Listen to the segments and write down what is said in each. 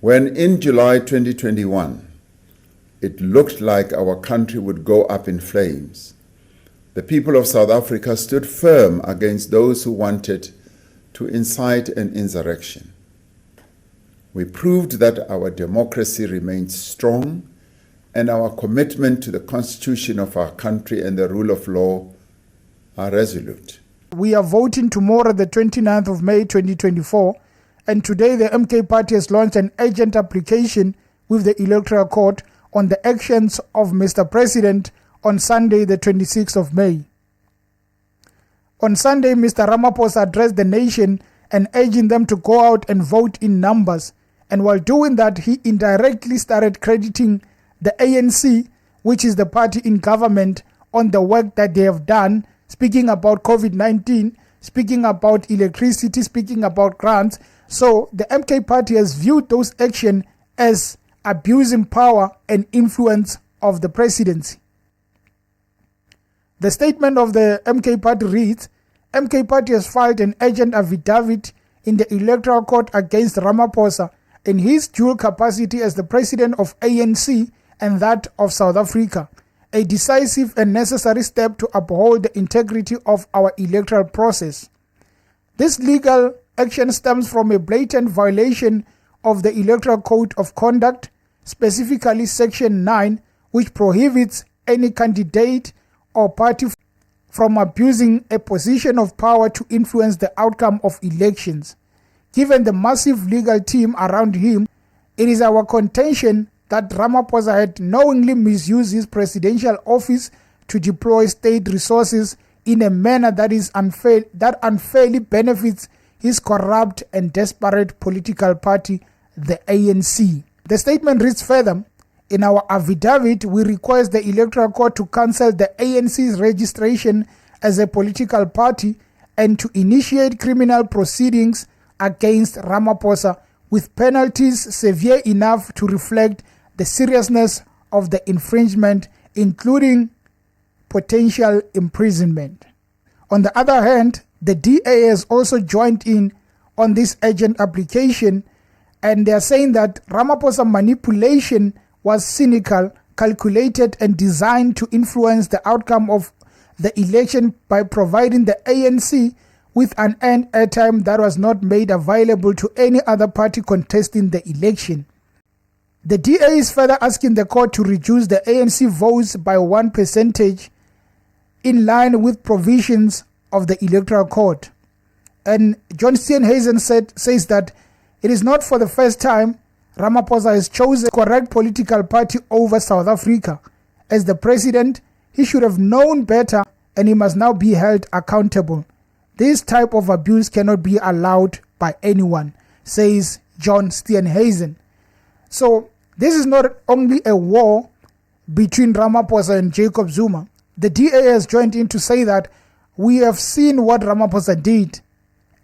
When in July 2021, it looked like our country would go up in flames, the people of South Africa stood firm against those who wanted to incite an insurrection. We proved that our democracy remains strong and our commitment to the Constitution of our country and the rule of law are resolute. We are voting tomorrow, the 29th of May 2024, and today the MK Party has launched an urgent application with the Electoral Court on the actions of Mr. President on Sunday, the 26th of May. On Sunday, Mr. Ramaphosa addressed the nation and urging them to go out and vote in numbers. And while doing that, he indirectly started crediting the ANC, which is the party in government, on the work that they have done, speaking about COVID-19, speaking about electricity, speaking about grants. So the MK Party has viewed those actions as abusing power and influence of the presidency. The statement of the MK Party reads, MK Party has filed an urgent affidavit in the Electoral Court against Ramaphosa in his dual capacity as the president of ANC and that of South Africa, a decisive and necessary step to uphold the integrity of our electoral process. This legal action stems from a blatant violation of the Electoral Code of Conduct, specifically Section 9, which prohibits any candidate or party from abusing a position of power to influence the outcome of elections. Given the massive legal team around him, it is our contention that Ramaphosa had knowingly misused his presidential office to deploy state resources in a manner that is unfair, that unfairly benefits his corrupt and desperate political party, the ANC. The statement reads further, in our affidavit, we request the Electoral Court to cancel the ANC's registration as a political party and to initiate criminal proceedings against Ramaphosa with penalties severe enough to reflect the seriousness of the infringement, including potential imprisonment. On the other hand, the DA has also joined in on this urgent application, and they are saying that Ramaphosa manipulation was cynical, calculated, and designed to influence the outcome of the election by providing the ANC with an airtime that was not made available to any other party contesting the election. The DA is further asking the court to reduce the ANC votes by 1% in line with provisions of the Electoral Court. And John Steenhuisen says that it is not for the first time Ramaphosa has chosen the correct political party over South Africa. As the president, he should have known better and he must now be held accountable. This type of abuse cannot be allowed by anyone, says John Steenhuisen. So this is not only a war between Ramaphosa and Jacob Zuma. The DA has joined in to say that we have seen what Ramaphosa did,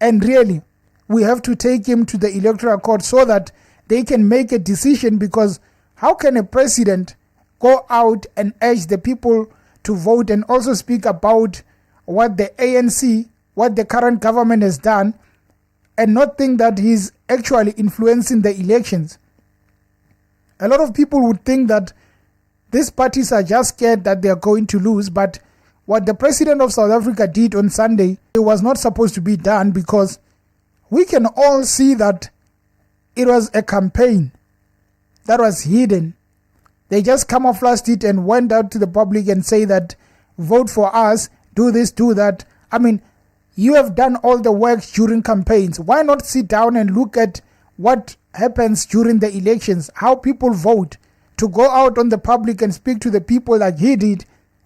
and really we have to take him to the Electoral Court so that they can make a decision, because how can a president go out and urge the people to vote and also speak about what the ANC, what the current government has done, and not think that he's actually influencing the elections? A lot of people would think that these parties are just scared that they are going to lose, but what the president of South Africa did on Sunday, it was not supposed to be done, because we can all see that it was a campaign that was hidden. They just camouflaged it and went out to the public and say that vote for us, do this, do that. I mean, you have done all the work during campaigns. Why not sit down and look at what happens during the elections, how people vote? To go out on the public and speak to the people like he did,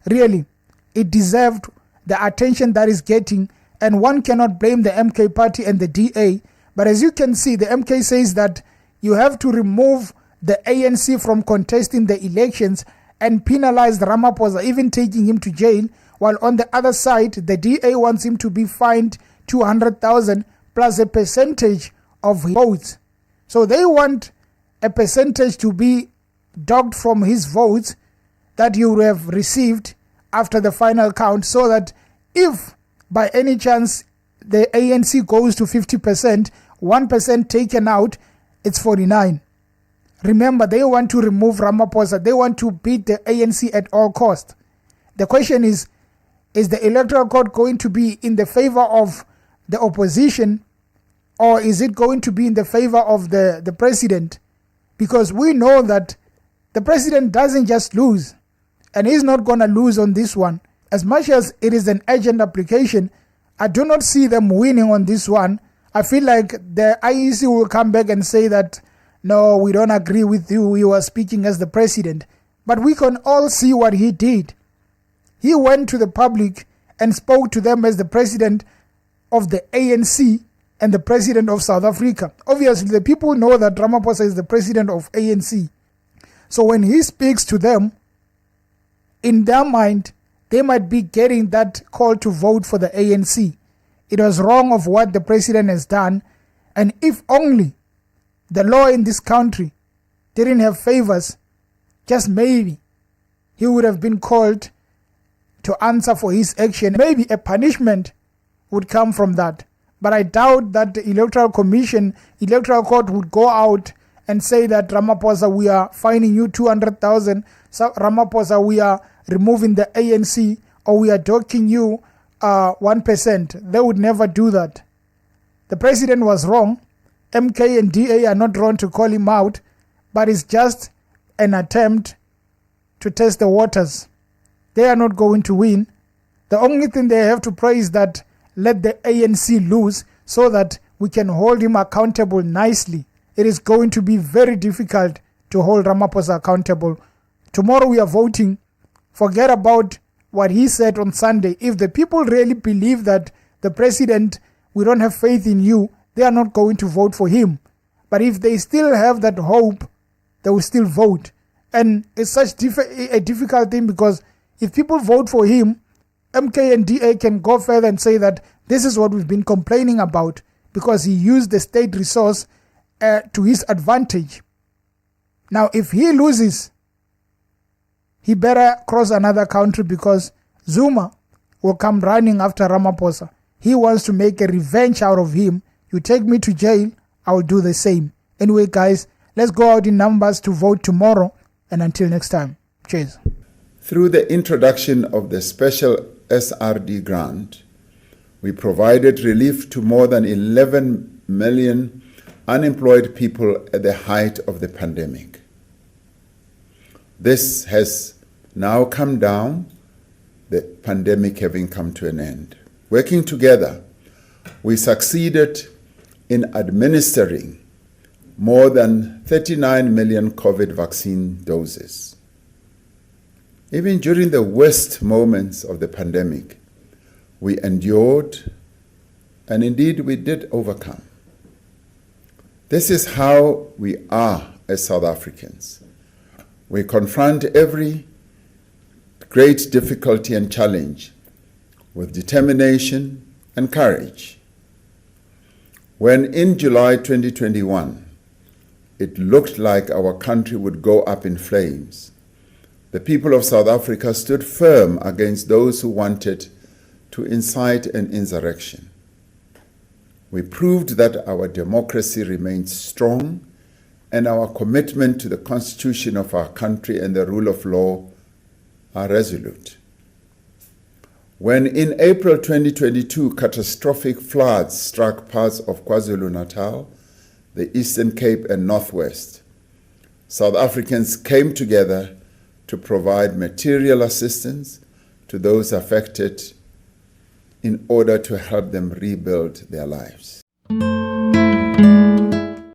really, it deserved the attention that is getting, and one cannot blame the MK Party and the DA. But as you can see, the MK says that you have to remove the ANC from contesting the elections and penalize Ramaphosa, even taking him to jail, while on the other side, the DA wants him to be fined 200,000 plus a percentage of his votes. So they want a percentage to be docked from his votes that he would have received after the final count, so that if by any chance the ANC goes to 50%, 1% taken out, it's 49. Remember, they want to remove Ramaphosa. They want to beat the ANC at all costs. The question is the Electoral Court going to be in the favor of the opposition, or is it going to be in the favor of the president? Because we know that the president doesn't just lose, and he's not going to lose on this one. As much as it is an urgent application, I do not see them winning on this one. I feel like the IEC will come back and say that, no, we don't agree with you. You are speaking as the president. But we can all see what he did. He went to the public and spoke to them as the president of the ANC and the president of South Africa. Obviously, the people know that Ramaphosa is the president of ANC. So when he speaks to them, in their mind, they might be getting that call to vote for the ANC. It was wrong of what the president has done. And if only the law in this country didn't have favors, just maybe he would have been called to answer for his action. Maybe a punishment would come from that. But I doubt that the Electoral Court would go out and say that, Ramaphosa, we are fining you 200,000. So Ramaphosa, we are removing the ANC, or we are docking you 1%. They would never do that. The president was wrong. MK and DA are not wrong to call him out, but it's just an attempt to test the waters. They are not going to win. The only thing they have to pray is that let the ANC lose so that we can hold him accountable nicely. It is going to be very difficult to hold Ramaphosa accountable. Tomorrow we are voting. Forget about what he said on Sunday. If the people really believe that the president, we don't have faith in you, they are not going to vote for him. But if they still have that hope, they will still vote. And it's such a difficult thing, because if people vote for him, MK and DA can go further and say that this is what we've been complaining about, because he used the state resource to his advantage. Now, if he loses, he better cross another country, because Zuma will come running after Ramaphosa. He wants to make a revenge out of him. You take me to jail, I will do the same. Anyway, guys, let's go out in numbers to vote tomorrow. And until next time, cheers. Through the introduction of the special SRD grant, we provided relief to more than 11 million unemployed people at the height of the pandemic. This has now come down, the pandemic having come to an end. Working together, we succeeded in administering more than 39 million COVID vaccine doses. Even during the worst moments of the pandemic, we endured, and indeed we did overcome. This is how we are as South Africans. We confront every great difficulty and challenge with determination and courage. When in July 2021, it looked like our country would go up in flames, the people of South Africa stood firm against those who wanted to incite an insurrection. We proved that our democracy remains strong and our commitment to the Constitution of our country and the rule of law are resolute. When in April 2022 catastrophic floods struck parts of KwaZulu-Natal, the Eastern Cape and Northwest, South Africans came together to provide material assistance to those affected in order to help them rebuild their lives.